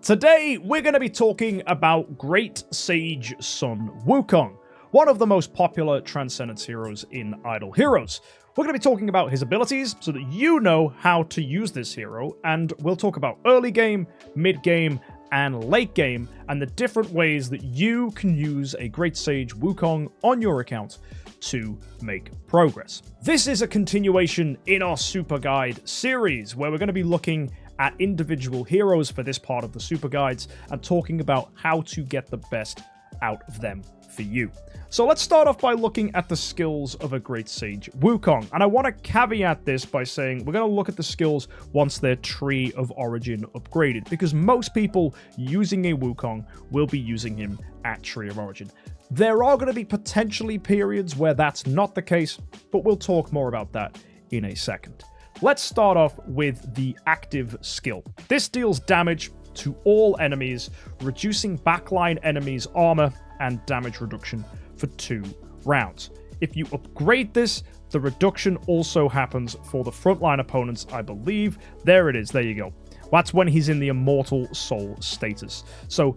Today, we're going to be talking about Great Sage Sun Wukong, one of the most popular Transcendence heroes in Idle Heroes. We're going to be talking about his abilities so that you know how to use this hero, and we'll talk about early game, mid game, and late game, and the different ways that you can use a Great Sage Wukong on your account to make progress. This is a continuation in our Super Guide series, where we're going to be looking at individual heroes for this part of the Super Guides and talking about how to get the best out of them for you. So let's start off by looking at the skills of a Great Sage Wukong. And I want to caveat this by saying we're going to look at the skills once their Tree of Origin upgraded, because most people using a Wukong will be using him at Tree of Origin. There are going to be potentially periods where that's not the case, but we'll talk more about that in a second. Let's start off with the active skill. This deals damage to all enemies, reducing backline enemies' armor and damage reduction for 2 rounds. If you upgrade this, the reduction also happens for the frontline opponents, I believe. There it is, there you go. That's when he's in the Immortal Soul status. So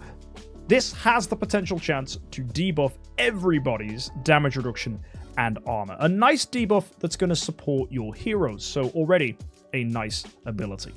this has the potential chance to debuff everybody's damage reduction and armor. A nice debuff that's going to support your heroes, so already a nice ability.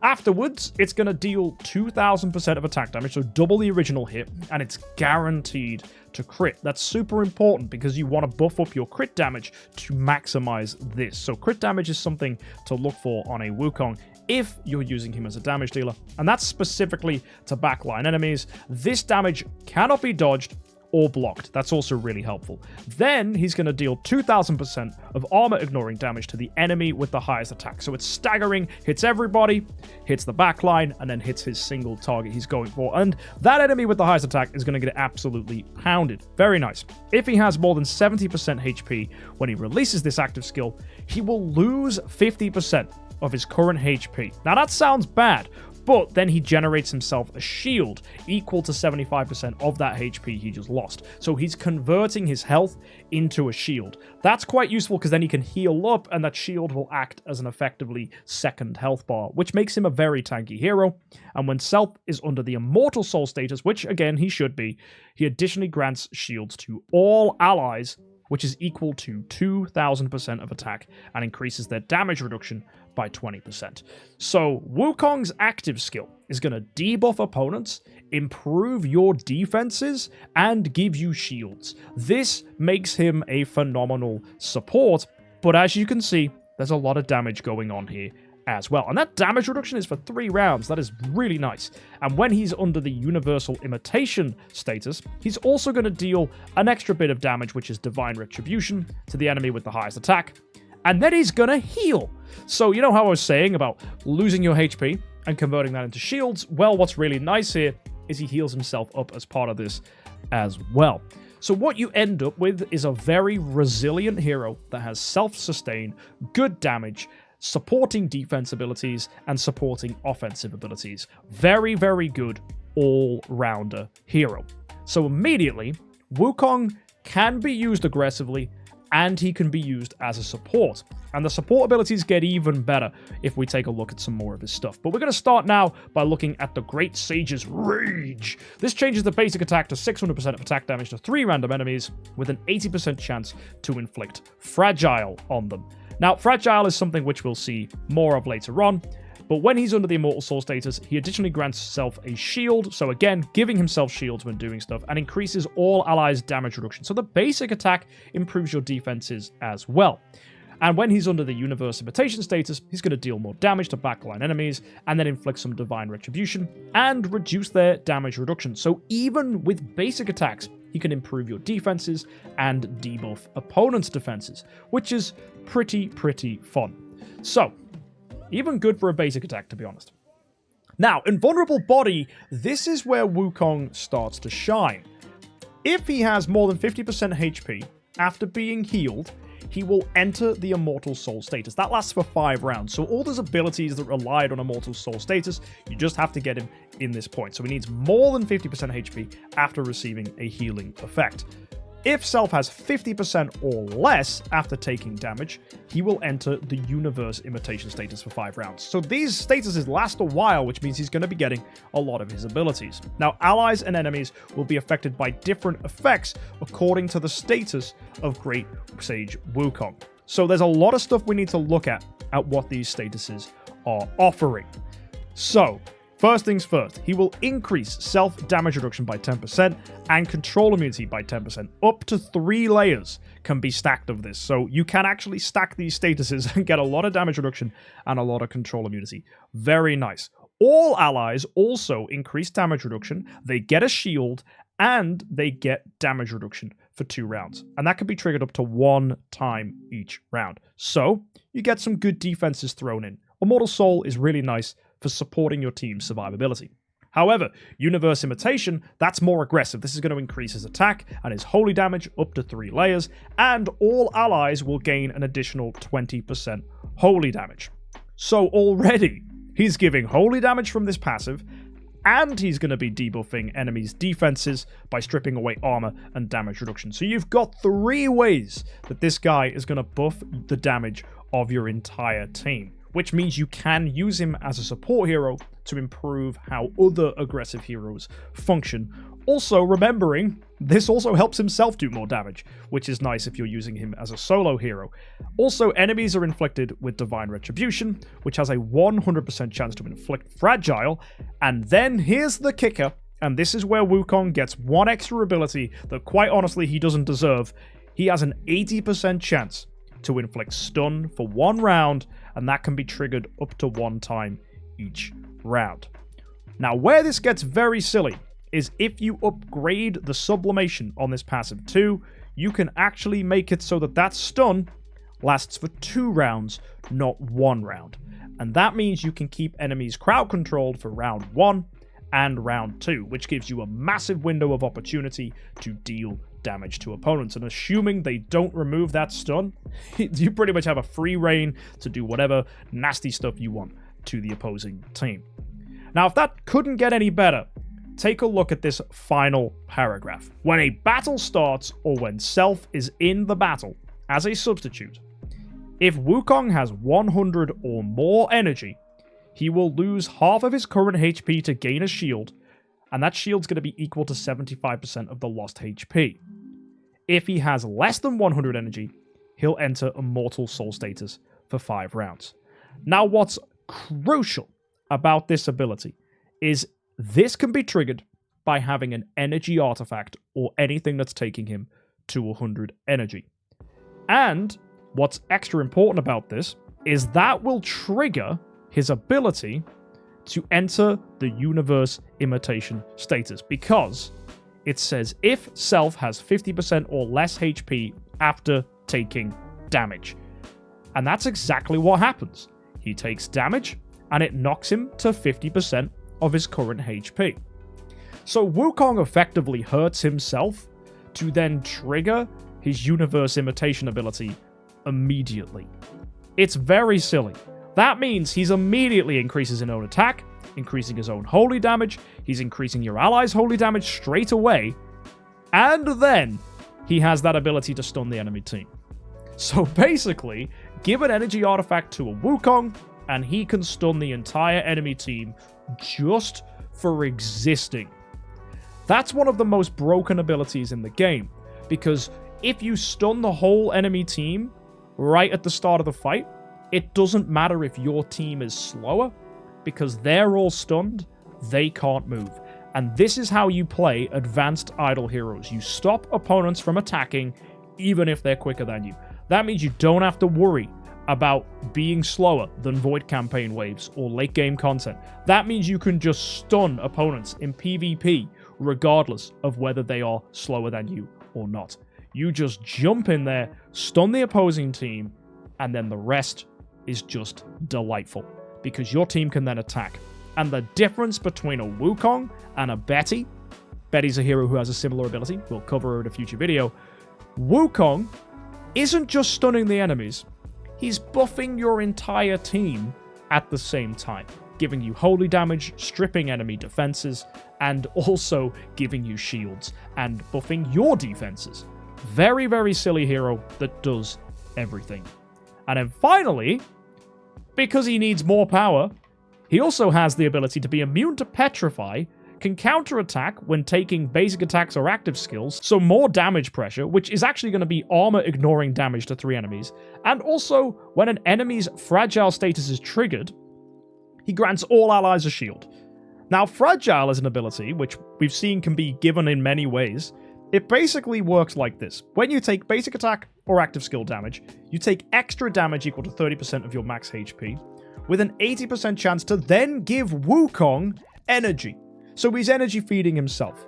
Afterwards, it's going to deal 2000% of attack damage, so double the original hit, and it's guaranteed to crit. That's super important because you want to buff up your crit damage to maximize this. So crit damage is something to look for on a Wukong if you're using him as a damage dealer, and that's specifically to backline enemies. This damage cannot be dodged or blocked. That's also really helpful. Then he's going to deal 2000% of armor ignoring damage to the enemy with the highest attack. So it's staggering, hits everybody, hits the backline, and then hits his single target he's going for. And that enemy with the highest attack is going to get absolutely pounded. Very nice. If he has more than 70% HP when he releases this active skill, he will lose 50% of his current HP. Now that sounds bad, but then he generates himself a shield equal to 75% of that HP he just lost. So he's converting his health into a shield. That's quite useful because then he can heal up, and that shield will act as an effectively second health bar, which makes him a very tanky hero. And when Self is under the Immortal Soul status, which again he should be, he additionally grants shields to all allies, which is equal to 2000% of attack, and increases their damage reduction by 20%. So Wukong's active skill is going to debuff opponents, improve your defenses, and give you shields. This makes him a phenomenal support, but as you can see, there's a lot of damage going on here as well. And that damage reduction is for 3 rounds. That is really nice. And when he's under the Universal Imitation status, he's also going to deal an extra bit of damage, which is Divine Retribution, to the enemy with the highest attack. And then he's going to heal. So you know how I was saying about losing your HP and converting that into shields? Well, what's really nice here is he heals himself up as part of this as well. So what you end up with is a very resilient hero that has self-sustain, good damage, supporting defense abilities, and supporting offensive abilities. Very, very good all-rounder hero. So immediately, Wukong can be used aggressively, and he can be used as a support. And the support abilities get even better if we take a look at some more of his stuff. But we're going to start now by looking at the Great Sage's Rage. This changes the basic attack to 600% of attack damage to 3 random enemies, with an 80% chance to inflict Fragile on them. Now, Fragile is something which we'll see more of later on, but when he's under the Immortal Soul status, he additionally grants himself a shield, so again, giving himself shields when doing stuff, and increases all allies' damage reduction. So the basic attack improves your defenses as well. And when he's under the Universal Imitation status, he's going to deal more damage to backline enemies, and then inflict some Divine Retribution, and reduce their damage reduction. So even with basic attacks, he can improve your defenses and debuff opponents' defenses, which is pretty fun. So, even good for a basic attack, to be honest. Now, in Vulnerable Body, this is where Wukong starts to shine. If he has more than 50% HP after being healed, he will enter the Immortal Soul status. That lasts for 5 rounds. So all those abilities that relied on Immortal Soul status, you just have to get him in this point. So he needs more than 50% HP after receiving a healing effect. If Self has 50% or less after taking damage, he will enter the Universe Imitation status for 5 rounds. So these statuses last a while, which means he's going to be getting a lot of his abilities. Now, allies and enemies will be affected by different effects according to the status of Great Sage Wukong. So there's a lot of stuff we need to look at what these statuses are offering. So, first things first, he will increase self damage reduction by 10% and control immunity by 10%. Up to 3 layers can be stacked of this. So you can actually stack these statuses and get a lot of damage reduction and a lot of control immunity. Very nice. All allies also increase damage reduction. They get a shield and they get damage reduction for 2 rounds. And that can be triggered up to 1 time each round. So you get some good defenses thrown in. Immortal Soul is really nice for supporting your team's survivability. However, Universe Imitation, that's more aggressive. This is going to increase his attack and his holy damage up to 3 layers, and all allies will gain an additional 20% holy damage. So already, he's giving holy damage from this passive, and he's going to be debuffing enemies' defenses by stripping away armor and damage reduction. So you've got 3 ways that this guy is going to buff the damage of your entire team, which means you can use him as a support hero to improve how other aggressive heroes function. Also remembering, this also helps himself do more damage, which is nice if you're using him as a solo hero. Also, enemies are inflicted with Divine Retribution, which has a 100% chance to inflict Fragile. And then here's the kicker, and this is where Wukong gets one extra ability that quite honestly he doesn't deserve. He has an 80% chance to inflict stun for 1 round, and that can be triggered up to 1 time each round. Now, where this gets very silly is if you upgrade the sublimation on this passive too, you can actually make it so that that stun lasts for 2 rounds, not 1 round. And that means you can keep enemies crowd controlled for round 1 and round 2, which gives you a massive window of opportunity to deal damage to opponents. And assuming they don't remove that stun, you pretty much have a free reign to do whatever nasty stuff you want to the opposing team. Now, if that couldn't get any better, take a look at this final paragraph. When a battle starts or when Self is in the battle as a substitute, if Wukong has 100 or more energy, he will lose half of his current HP to gain a shield, and that shield's going to be equal to 75% of the lost HP. If he has less than 100 energy, he'll enter Immortal Soul status for 5 rounds. Now, what's crucial about this ability is this can be triggered by having an energy artifact or anything that's taking him to 100 energy. And what's extra important about this is that will trigger his ability to enter the Universe Imitation status, because it says if Self has 50% or less HP after taking damage. And that's exactly what happens. He takes damage, and it knocks him to 50% of his current HP. So Wukong effectively hurts himself to then trigger his Universe Imitation ability immediately. It's very silly. That means he's immediately increases his own attack, increasing his own holy damage, he's increasing your allies' holy damage straight away, and then he has that ability to stun the enemy team. So basically, give an energy artifact to a Wukong, and he can stun the entire enemy team just for existing. That's one of the most broken abilities in the game, because if you stun the whole enemy team right at the start of the fight, it doesn't matter if your team is slower, because they're all stunned, they can't move. And this is how you play advanced idle heroes. You stop opponents from attacking, even if they're quicker than you. That means you don't have to worry about being slower than Void Campaign waves or late game content. That means you can just stun opponents in PvP, regardless of whether they are slower than you or not. You just jump in there, stun the opposing team, and then the rest is just delightful, because your team can then attack. And the difference between a Wukong and a Betty's a hero who has a similar ability, we'll cover her in a future video. Wukong isn't just stunning the enemies, he's buffing your entire team at the same time, giving you holy damage, stripping enemy defenses, and also giving you shields and buffing your defenses. Very, very silly hero that does everything. And then finally, because he needs more power, he also has the ability to be immune to Petrify, can counterattack when taking basic attacks or active skills, so more damage pressure, which is actually going to be armor ignoring damage to 3 enemies, and also when an enemy's fragile status is triggered, he grants all allies a shield. Now, fragile is an ability which we've seen can be given in many ways. It basically works like this. When you take basic attack or active skill damage, you take extra damage equal to 30% of your max HP, with an 80% chance to then give Wukong energy. So he's energy feeding himself.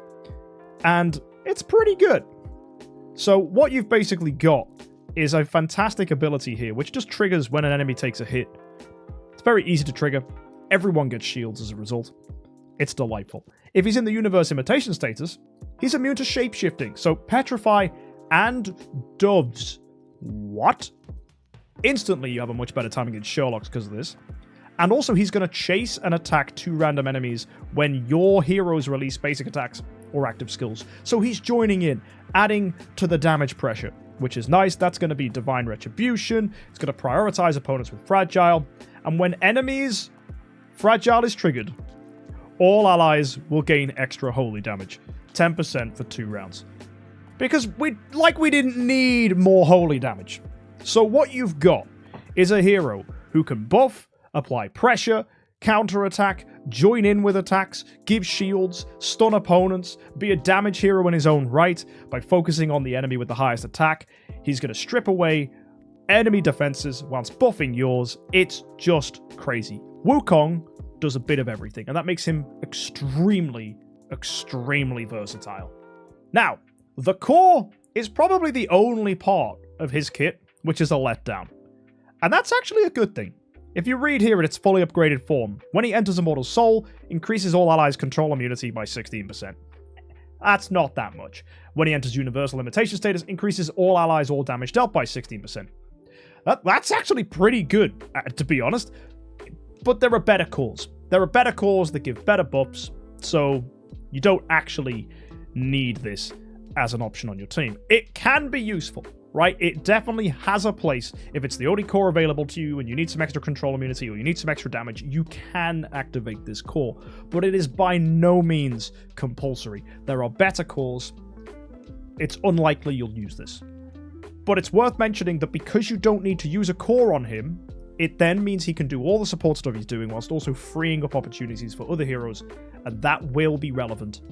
And it's pretty good. So what you've basically got is a fantastic ability here, which just triggers when an enemy takes a hit. It's very easy to trigger. Everyone gets shields as a result. It's delightful. If he's in the universe imitation status, he's immune to shapeshifting. So Petrify and Doves. What? Instantly you have a much better time against Sherlocks because of this. And also he's going to chase and attack 2 random enemies when your heroes release basic attacks or active skills. So he's joining in, adding to the damage pressure, which is nice. That's going to be Divine Retribution. It's going to prioritize opponents with Fragile. And when enemies Fragile is triggered, all allies will gain extra holy damage. 10% for 2 rounds. Because we didn't need more holy damage. So what you've got is a hero who can buff, apply pressure, counterattack, join in with attacks, give shields, stun opponents, be a damage hero in his own right by focusing on the enemy with the highest attack. He's going to strip away enemy defenses whilst buffing yours. It's just crazy. Wukong does a bit of everything, and that makes him extremely, extremely versatile. Now, the core is probably the only part of his kit which is a letdown. And that's actually a good thing. If you read here in its fully upgraded form, when he enters Immortal Soul, increases all allies' control immunity by 16%. That's not that much. When he enters Universal Limitation status, increases all allies' all damage dealt by 16%. That's actually pretty good, to be honest. But there are better cores. There are better cores that give better buffs, so you don't actually need this as an option on your team. It can be useful, right? It definitely has a place. If it's the only core available to you and you need some extra control immunity or you need some extra damage, you can activate this core. But it is by no means compulsory. There are better cores. It's unlikely you'll use this. But it's worth mentioning that because you don't need to use a core on him, it then means he can do all the support stuff he's doing whilst also freeing up opportunities for other heroes, and that will be relevant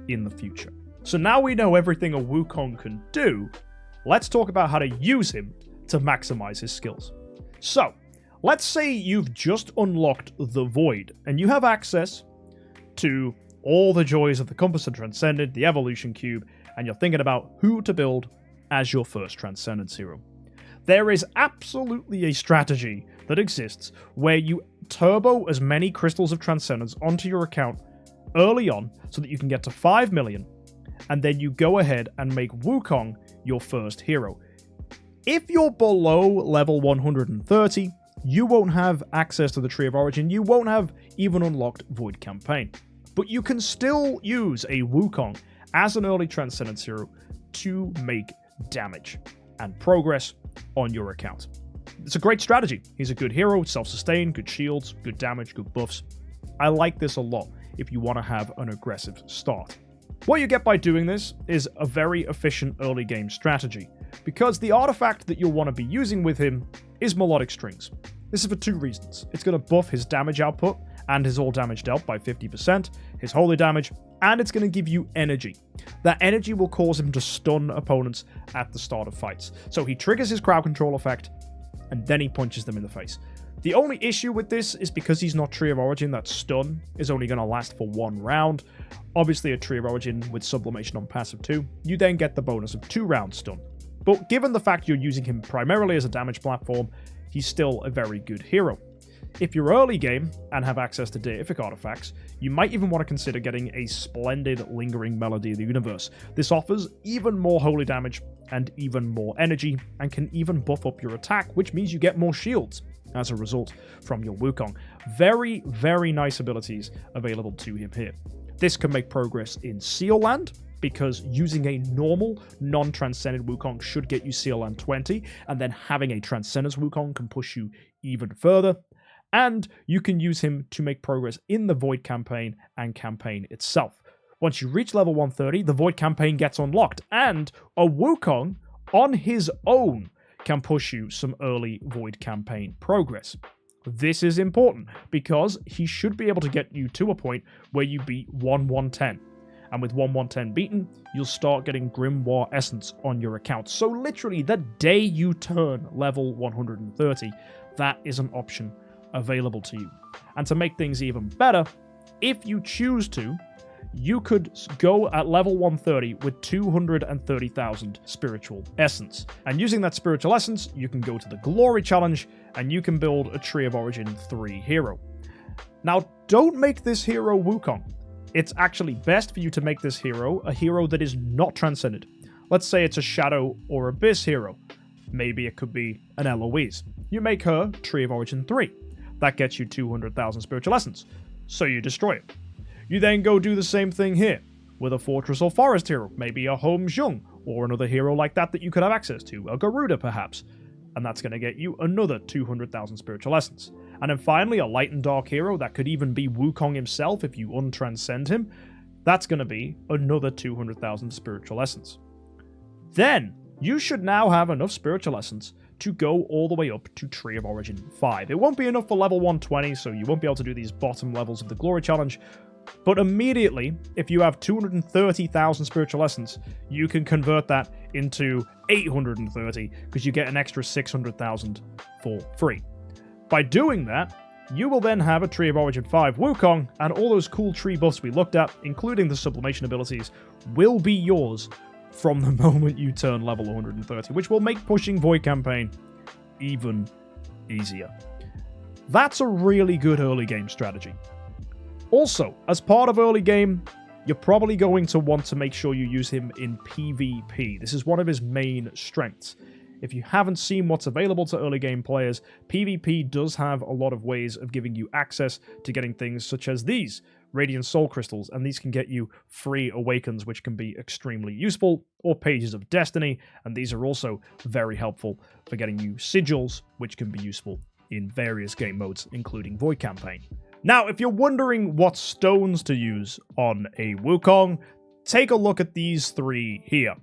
in the future. So now we know everything a Wukong can do, let's talk about how to use him to maximize his skills. So, let's say you've just unlocked the Void, and you have access to all the joys of the Compass of Transcendent, the Evolution Cube, and you're thinking about who to build as your first Transcendence hero. There is absolutely a strategy that exists where you turbo as many Crystals of Transcendence onto your account early on so that you can get to 5 million, and then you go ahead and make Wukong your first hero. If you're below level 130, you won't have access to the Tree of Origin, you won't have even unlocked Void Campaign. But you can still use a Wukong as an early Transcendence hero to make damage and progress on your account. It's a great strategy. He's a good hero, self-sustained, good shields, good damage, good buffs. I like this a lot if you want to have an aggressive start. What you get by doing this is a very efficient early game strategy, because the artifact that you'll want to be using with him is Melodic Strings. This is for 2 reasons. It's going to buff his damage output and his all damage dealt by 50%, his holy damage, and it's going to give you energy. That energy will cause him to stun opponents at the start of fights. So he triggers his crowd control effect, and then he punches them in the face. The only issue with this is because he's not Tree of Origin, that stun is only going to last for 1 round. Obviously a Tree of Origin with Sublimation on passive 2, you then get the bonus of 2 round stun. But given the fact you're using him primarily as a damage platform, he's still a very good hero. If you're early game and have access to deific artifacts, you might even want to consider getting a splendid Lingering Melody of the Universe. This offers even more holy damage and even more energy, and can even buff up your attack, which means you get more shields as a result from your Wukong. Very, very nice abilities available to him here. This can make progress in Seal Land, because using a normal, non-transcended Wukong should get you CLN 20, and then having a Transcendence Wukong can push you even further. And you can use him to make progress in the Void campaign and campaign itself. Once you reach level 130, the Void campaign gets unlocked, and a Wukong on his own can push you some early Void campaign progress. This is important because he should be able to get you to a point where you beat 1-110. And with 1-110 beaten, you'll start getting Grimoire Essence on your account. So literally, the day you turn level 130, that is an option available to you. And to make things even better, if you choose to, you could go at level 130 with 230,000 spiritual essence. And using that spiritual essence, you can go to the Glory Challenge and you can build a Tree of Origin 3 hero. Now, don't make this hero Wukong. It's actually best for you to make this hero a hero that is not transcended. Let's say it's a Shadow or Abyss hero. Maybe it could be an Eloise. You make her Tree of Origin 3. That gets you 200,000 spiritual essence. So you destroy it. You then go do the same thing here with a Fortress or Forest hero, maybe a MKxJUMP, or another hero like that you could have access to, a Garuda perhaps. And that's going to get you another 200,000 spiritual essence. And then finally, a Light and Dark hero, that could even be Wukong himself if you untranscend him. That's going to be another 200,000 spiritual essence. Then, you should now have enough spiritual essence to go all the way up to Tree of Origin 5. It won't be enough for level 120, so you won't be able to do these bottom levels of the Glory Challenge. But immediately, if you have 230,000 spiritual essence, you can convert that into 830 because you get an extra 600,000 for free. By doing that, you will then have a Tree of Origin 5 Wukong, and all those cool tree buffs we looked at, including the sublimation abilities, will be yours from the moment you turn level 130, which will make pushing Void campaign even easier. That's a really good early game strategy. Also, as part of early game, you're probably going to want to make sure you use him in PvP. This is one of his main strengths. If you haven't seen what's available to early game players, PvP does have a lot of ways of giving you access to getting things such as these, Radiant Soul Crystals, and these can get you free Awakens, which can be extremely useful, or Pages of Destiny, and these are also very helpful for getting you Sigils, which can be useful in various game modes, including Void Campaign. Now, if you're wondering what stones to use on a Wukong, take a look at these three here.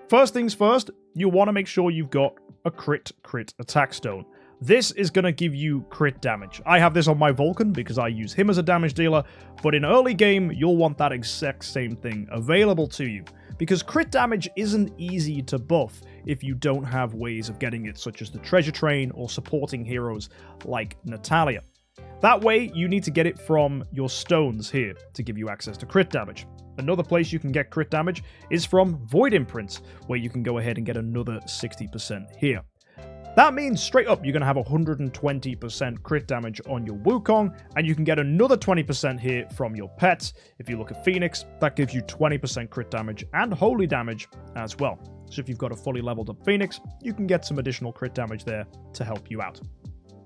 First things first, you want to make sure you've got a crit attack stone. This is going to give you crit damage. I have this on my Vulcan because I use him as a damage dealer, but in early game, you'll want that exact same thing available to you, because crit damage isn't easy to buff if you don't have ways of getting it, such as the treasure train or supporting heroes like Natalia. That way, you need to get it from your stones here to give you access to crit damage. Another place you can get crit damage is from Void Imprints, where you can go ahead and get another 60% here. That means straight up you're going to have 120% crit damage on your Wukong, and you can get another 20% here from your pets. If you look at Phoenix, that gives you 20% crit damage and holy damage as well. So if you've got a fully leveled up Phoenix, you can get some additional crit damage there to help you out.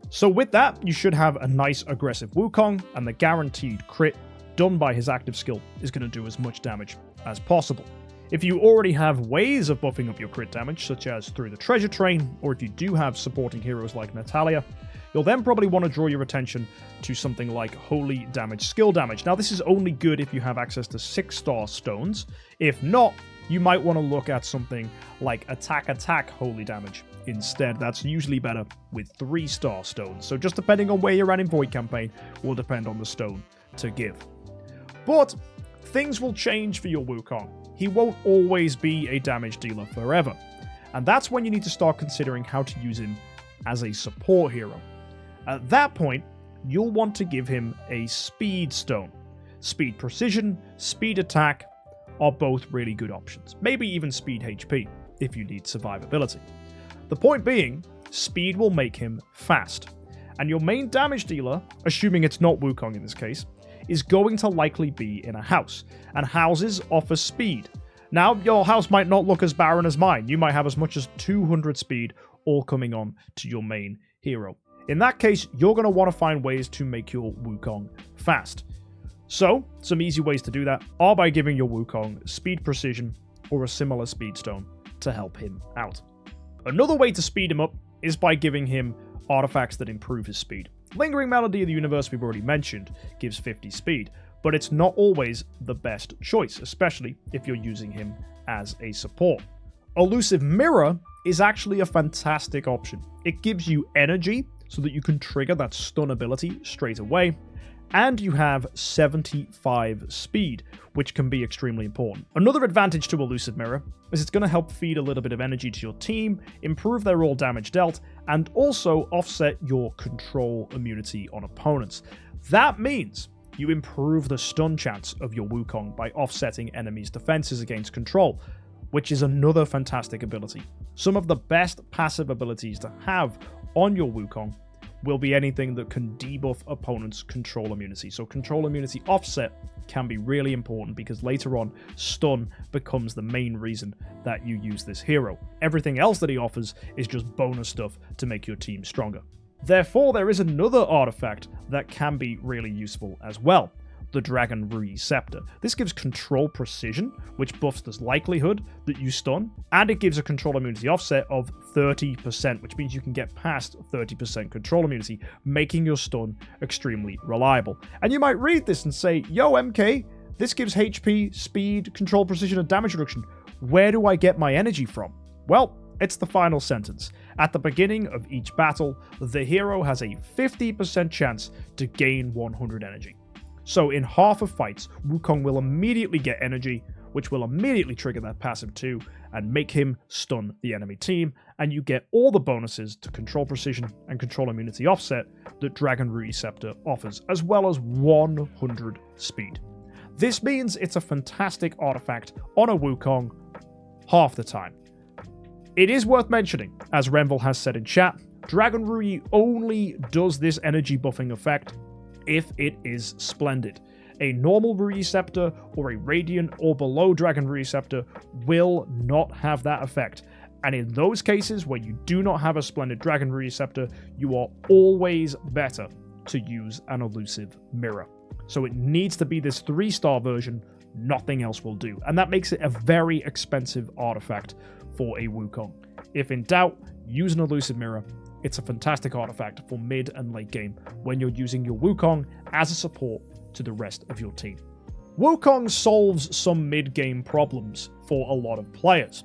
So with that, you should have a nice aggressive Wukong, and the guaranteed crit done by his active skill is going to do as much damage as possible. If you already have ways of buffing up your crit damage, such as through the treasure train, or if you do have supporting heroes like Natalia, you'll then probably want to draw your attention to something like holy damage skill damage. Now, this is only good if you have access to 6-star stones. If not, you might want to look at something like attack holy damage instead. That's usually better with 3-star stones. So just depending on where you're at in Void Campaign will depend on the stone to give. But things will change for your Wukong. He won't always be a damage dealer forever. And that's when you need to start considering how to use him as a support hero. At that point, you'll want to give him a speed stone. Speed precision, speed attack are both really good options. Maybe even speed HP if you need survivability. The point being, speed will make him fast. And your main damage dealer, assuming it's not Wukong in this case, is going to likely be in a house, and houses offer speed. Now, your house might not look as barren as mine. You might have as much as 200 speed all coming on to your main hero. In that case, you're going to want to find ways to make your Wukong fast. So, some easy ways to do that are by giving your Wukong speed precision or a similar speed stone to help him out. Another way to speed him up is by giving him artifacts that improve his speed. Lingering Melody of the Universe, we've already mentioned, gives 50 speed, but it's not always the best choice, especially if you're using him as a support. Elusive Mirror is actually a fantastic option. It gives you energy so that you can trigger that stun ability straight away, and you have 75 speed, which can be extremely important. Another advantage to Elusive Mirror is it's going to help feed a little bit of energy to your team, improve their all damage dealt, and also offset your control immunity on opponents. That means you improve the stun chance of your Wukong by offsetting enemies' defenses against control, which is another fantastic ability. Some of the best passive abilities to have on your Wukong will be anything that can debuff opponents' control immunity. So control immunity offset can be really important because later on, stun becomes the main reason that you use this hero. Everything else that he offers is just bonus stuff to make your team stronger. Therefore, there is another artifact that can be really useful as well. The Dragon Rui Scepter. This gives control precision, which buffs the likelihood that you stun, and it gives a control immunity offset of 30%, which means you can get past 30% control immunity, making your stun extremely reliable. And you might read this and say, yo, MK, this gives HP, speed, control precision, and damage reduction. Where do I get my energy from? Well, it's the final sentence. At the beginning of each battle, the hero has a 50% chance to gain 100 energy. So in half of fights, Wukong will immediately get energy, which will immediately trigger that passive too, and make him stun the enemy team, and you get all the bonuses to control precision and control immunity offset that Dragon Rui Scepter offers, as well as 100 speed. This means it's a fantastic artifact on a Wukong half the time. It is worth mentioning, as Renville has said in chat, Dragon Rui only does this energy buffing effect if it is splendid. A normal Rui Scepter or a Radiant or below Dragon Rui Scepter will not have that effect. And in those cases where you do not have a splendid Dragon Rui Scepter, you are always better to use an Elusive Mirror. So it needs to be this 3-star version, nothing else will do. And that makes it a very expensive artifact for a Wukong. If in doubt, use an Elusive Mirror. It's a fantastic artifact for mid and late game when you're using your Wukong as a support to the rest of your team. Wukong solves some mid-game problems for a lot of players.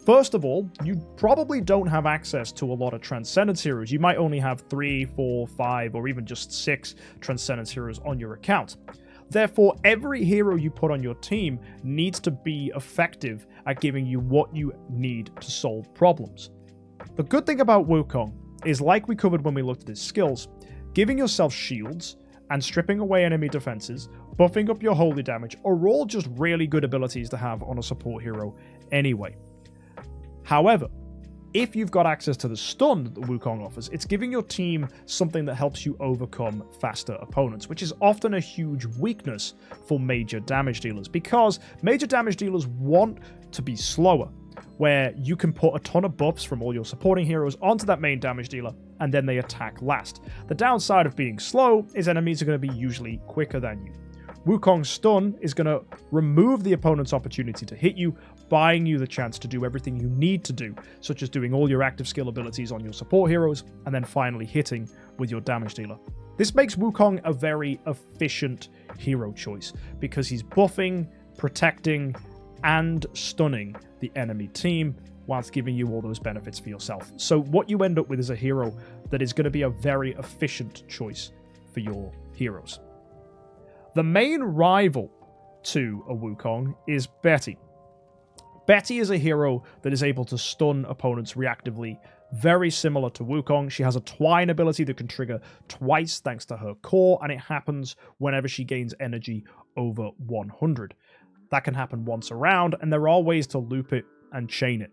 First of all, you probably don't have access to a lot of Transcendence Heroes. You might only have 3, 4, 5, or even just 6 Transcendence Heroes on your account. Therefore, every hero you put on your team needs to be effective at giving you what you need to solve problems. The good thing about Wukong is, like we covered when we looked at his skills, giving yourself shields and stripping away enemy defenses, buffing up your holy damage, are all just really good abilities to have on a support hero anyway. However, if you've got access to the stun that the Wukong offers, it's giving your team something that helps you overcome faster opponents, which is often a huge weakness for major damage dealers, because major damage dealers want to be slower, where you can put a ton of buffs from all your supporting heroes onto that main damage dealer, and then they attack last. The downside of being slow is enemies are going to be usually quicker than you. Wukong's stun is going to remove the opponent's opportunity to hit you, buying you the chance to do everything you need to do, such as doing all your active skill abilities on your support heroes, and then finally hitting with your damage dealer. This makes Wukong a very efficient hero choice, because he's buffing, protecting, and stunning the enemy team, whilst giving you all those benefits for yourself. So what you end up with is a hero that is going to be a very efficient choice for your heroes. The main rival to a Wukong is Betty. Betty is a hero that is able to stun opponents reactively, very similar to Wukong. She has a Twine ability that can trigger twice thanks to her core, and it happens whenever she gains energy over 100. That can happen once a round, and there are ways to loop it and chain it.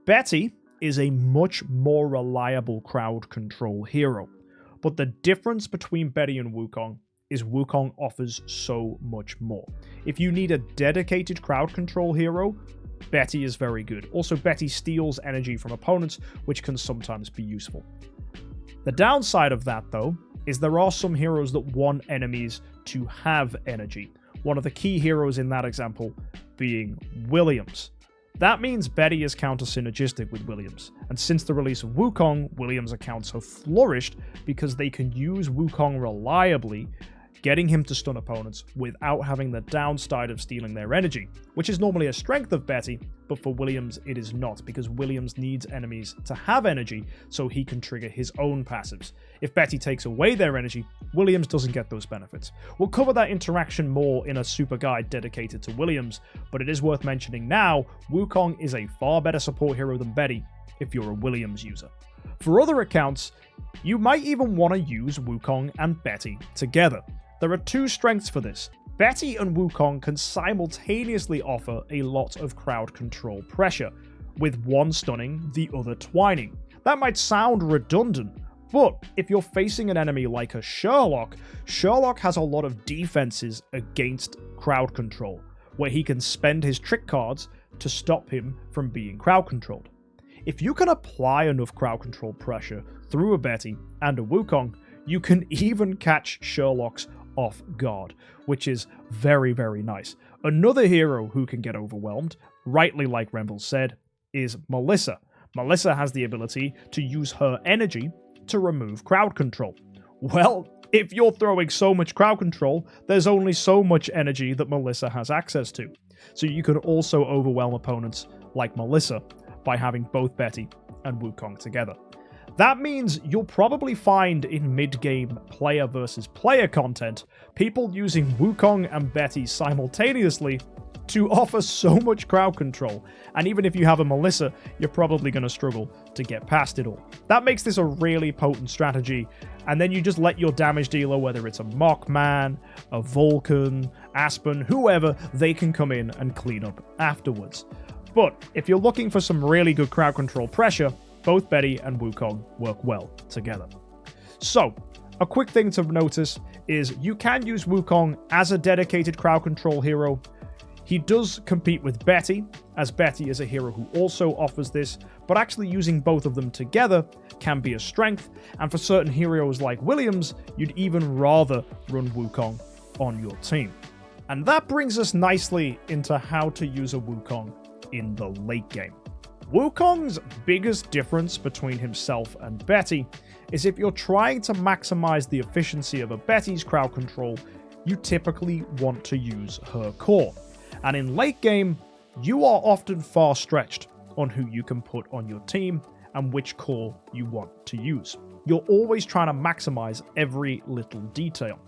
Betty is a much more reliable crowd control hero, but the difference between Betty and Wukong is Wukong offers so much more. If you need a dedicated crowd control hero, Betty is very good. Also, Betty steals energy from opponents, which can sometimes be useful. The downside of that, though, is there are some heroes that want enemies to have energy. One of the key heroes in that example being Williams. That means Betty is counter-synergistic with Williams, and since the release of Wukong, Williams' accounts have flourished because they can use Wukong reliably, getting him to stun opponents without having the downside of stealing their energy, which is normally a strength of Betty, but for Williams it is not, because Williams needs enemies to have energy so he can trigger his own passives. If Betty takes away their energy, Williams doesn't get those benefits. We'll cover that interaction more in a super guide dedicated to Williams, but it is worth mentioning now, Wukong is a far better support hero than Betty if you're a Williams user. For other accounts, you might even want to use Wukong and Betty together. There are two strengths for this. Betty and Wukong can simultaneously offer a lot of crowd control pressure, with one stunning, the other twining. That might sound redundant, but if you're facing an enemy like a Sherlock, Sherlock has a lot of defenses against crowd control, where he can spend his trick cards to stop him from being crowd controlled. If you can apply enough crowd control pressure through a Betty and a Wukong, you can even catch Sherlock's off guard, which is very, very nice. Another hero who can get overwhelmed, rightly like Renville said, is Melissa. Melissa has the ability to use her energy to remove crowd control. Well, if you're throwing so much crowd control, there's only so much energy that Melissa has access to. So you can also overwhelm opponents like Melissa by having both Betty and Wukong together. That means you'll probably find in mid-game player versus player content, people using Wukong and Betty simultaneously to offer so much crowd control, and even if you have a Melissa, you're probably going to struggle to get past it all. That makes this a really potent strategy, and then you just let your damage dealer, whether it's a Mockman, a Vulcan, Aspen, whoever, they can come in and clean up afterwards. But if you're looking for some really good crowd control pressure, both Betty and Wukong work well together. So, a quick thing to notice is you can use Wukong as a dedicated crowd control hero. He does compete with Betty, as Betty is a hero who also offers this, but actually using both of them together can be a strength, and for certain heroes like Williams, you'd even rather run Wukong on your team. And that brings us nicely into how to use a Wukong in the late game. Wukong's biggest difference between himself and Betty is if you're trying to maximize the efficiency of a Betty's crowd control, you typically want to use her core. And in late game, you are often far stretched on who you can put on your team and which core you want to use. You're always trying to maximize every little detail.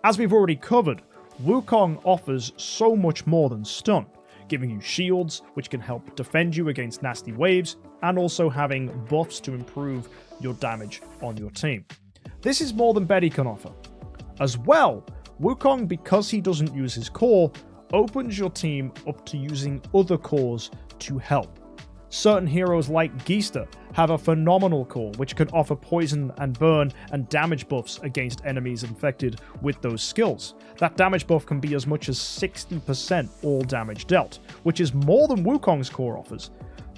As we've already covered, Wukong offers so much more than stun, giving you shields, which can help defend you against nasty waves, and also having buffs to improve your damage on your team. This is more than Betty can offer. As well, Wukong, because he doesn't use his core, opens your team up to using other cores to help. Certain heroes like Geista have a phenomenal core which can offer poison and burn and damage buffs against enemies infected with those skills. That damage buff can be as much as 60% all damage dealt, which is more than Wukong's core offers.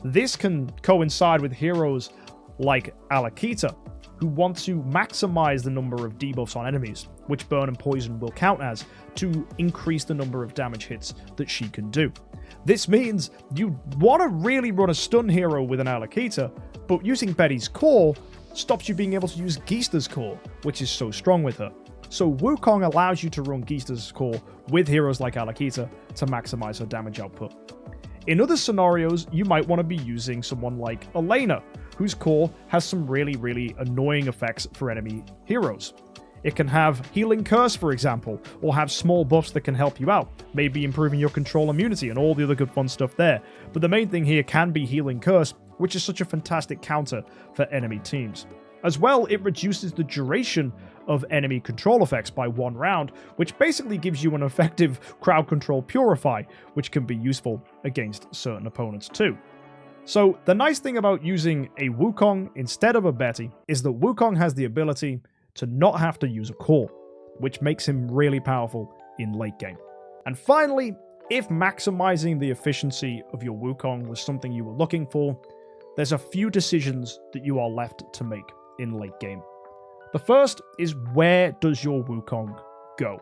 This can coincide with heroes like Alakita, who want to maximize the number of debuffs on enemies, which burn and poison will count as, to increase the number of damage hits that she can do. This means you want to really run a stun hero with an Alakita, but using Betty's core stops you being able to use Geista's core, which is so strong with her. So Wukong allows you to run Geista's core with heroes like Alakita to maximize her damage output. In other scenarios, you might want to be using someone like Elena, whose core has some really annoying effects for enemy heroes. It can have Healing Curse, for example, or have small buffs that can help you out, maybe improving your control immunity and all the other good fun stuff there. But the main thing here can be Healing Curse, which is such a fantastic counter for enemy teams. As well, it reduces the duration of enemy control effects by 1 round, which basically gives you an effective crowd control purify, which can be useful against certain opponents too. So the nice thing about using a Wukong instead of a Betty is that Wukong has the ability to not have to use a core, which makes him really powerful in late game. And finally, if maximizing the efficiency of your Wukong was something you were looking for, there's a few decisions that you are left to make in late game. The first is, where does your Wukong go?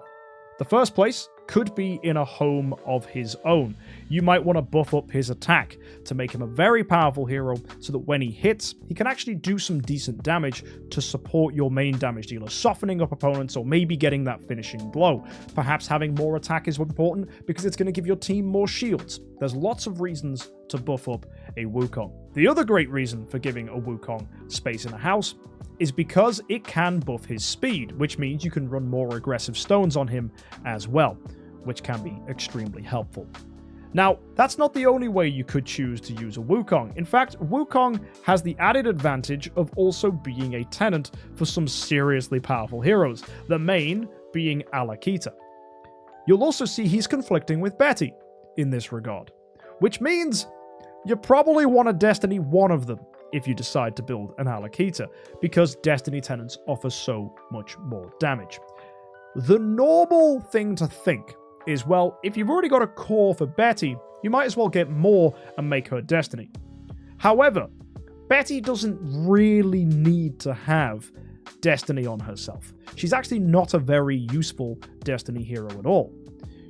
The first place could be in a home of his own. You might want to buff up his attack to make him a very powerful hero so that when he hits, he can actually do some decent damage to support your main damage dealer, softening up opponents or maybe getting that finishing blow. Perhaps having more attack is important because it's going to give your team more shields. There's lots of reasons to buff up a Wukong. The other great reason for giving a Wukong space in a house is because it can buff his speed, which means you can run more aggressive stones on him as well, which can be extremely helpful. Now, that's not the only way you could choose to use a Wukong. In fact, Wukong has the added advantage of also being a tenant for some seriously powerful heroes, the main being Alakita. You'll also see he's conflicting with Betty in this regard, which means you probably want to Destiny one of them if you decide to build an Alakita, because Destiny tenants offer so much more damage. The normal thing to think is, well, if you've already got a core for Betty, you might as well get more and make her Destiny. However, Betty doesn't really need to have Destiny on herself. She's actually not a very useful Destiny hero at all.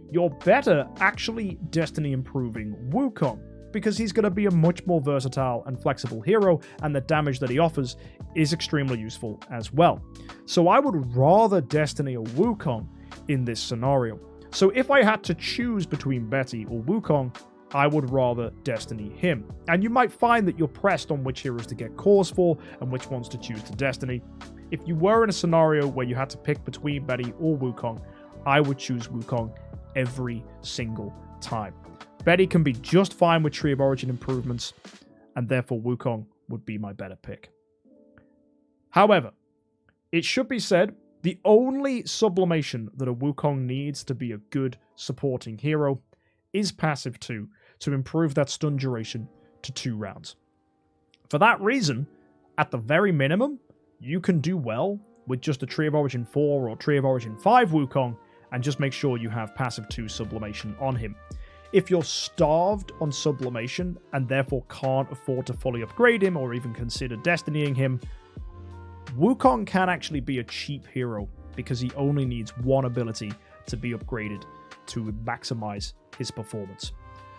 You're better actually Destiny improving Wukong, because he's going to be a much more versatile and flexible hero, and the damage that he offers is extremely useful as well. So I would rather Destiny a Wukong in this scenario. So if I had to choose between Betty or Wukong, I would rather Destiny him. And you might find that you're pressed on which heroes to get cores for and which ones to choose to Destiny. If you were in a scenario where you had to pick between Betty or Wukong, I would choose Wukong every single time. Betty can be just fine with Tree of Origin improvements, and therefore Wukong would be my better pick. However, it should be said, the only sublimation that a Wukong needs to be a good supporting hero is passive 2 to improve that stun duration to 2 rounds. For that reason, at the very minimum, you can do well with just a Tree of Origin 4 or Tree of Origin 5 Wukong and just make sure you have passive 2 sublimation on him. If you're starved on sublimation and therefore can't afford to fully upgrade him or even consider destinying him, Wukong can actually be a cheap hero because he only needs one ability to be upgraded to maximize his performance.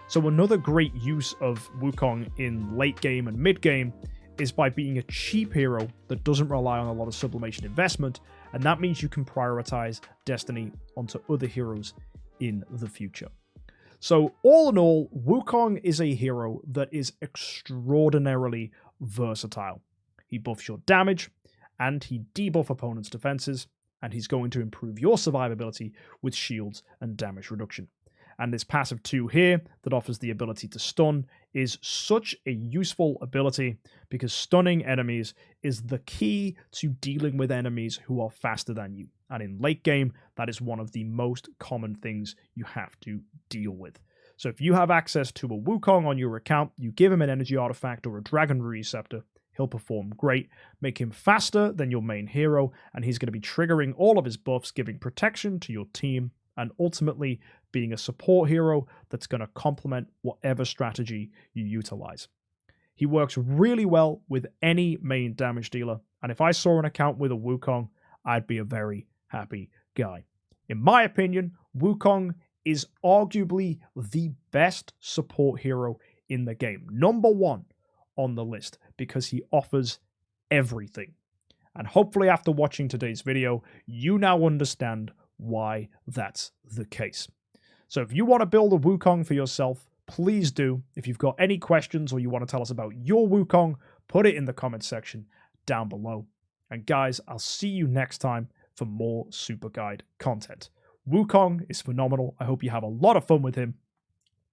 So another great use of Wukong in late game and mid game is by being a cheap hero that doesn't rely on a lot of sublimation investment, and that means you can prioritize Destiny onto other heroes in the future. So all in all, Wukong is a hero that is extraordinarily versatile. He buffs your damage, and he debuff opponents' defenses, and he's going to improve your survivability with shields and damage reduction. And this passive 2 here that offers the ability to stun is such a useful ability because stunning enemies is the key to dealing with enemies who are faster than you. And in late game, that is one of the most common things you have to deal with. So if you have access to a Wukong on your account, you give him an energy artifact or a dragon receptor, he'll perform great. Make him faster than your main hero, and he's going to be triggering all of his buffs, giving protection to your team, and ultimately being a support hero that's going to complement whatever strategy you utilize. He works really well with any main damage dealer, and if I saw an account with a Wukong, I'd be a very happy guy. In my opinion, Wukong is arguably the best support hero in the game. Number 1 on the list, because he offers everything. And hopefully after watching today's video, you now understand why that's the case. So if you want to build a Wukong for yourself, please do. If you've got any questions or you want to tell us about your Wukong, put it in the comments section down below. And guys, I'll see you next time for more Super Guide content. Wukong is phenomenal. I hope you have a lot of fun with him.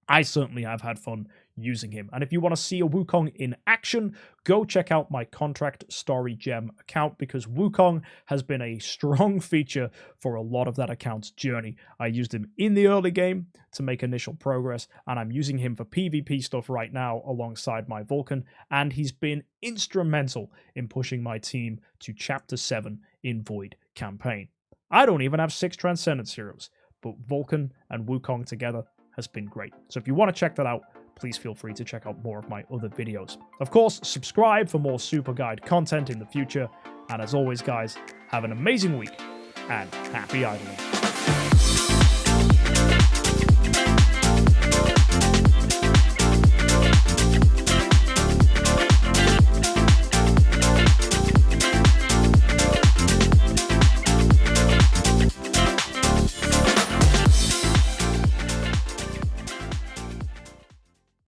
I certainly have had fun using him. And if you want to see a Wukong in action, go check out my Contract Story Gem account, because Wukong has been a strong feature for a lot of that account's journey. I used him in the early game to make initial progress, and I'm using him for PvP stuff right now alongside my Vulcan, and he's been instrumental in pushing my team to Chapter 7 in Void campaign. I don't even have 6 Transcendence Heroes, but Vulcan and Wukong together has been great. So if you want to check that out, please feel free to check out more of my other videos. Of course, subscribe for more Super Guide content in the future. And as always, guys, have an amazing week and happy idling.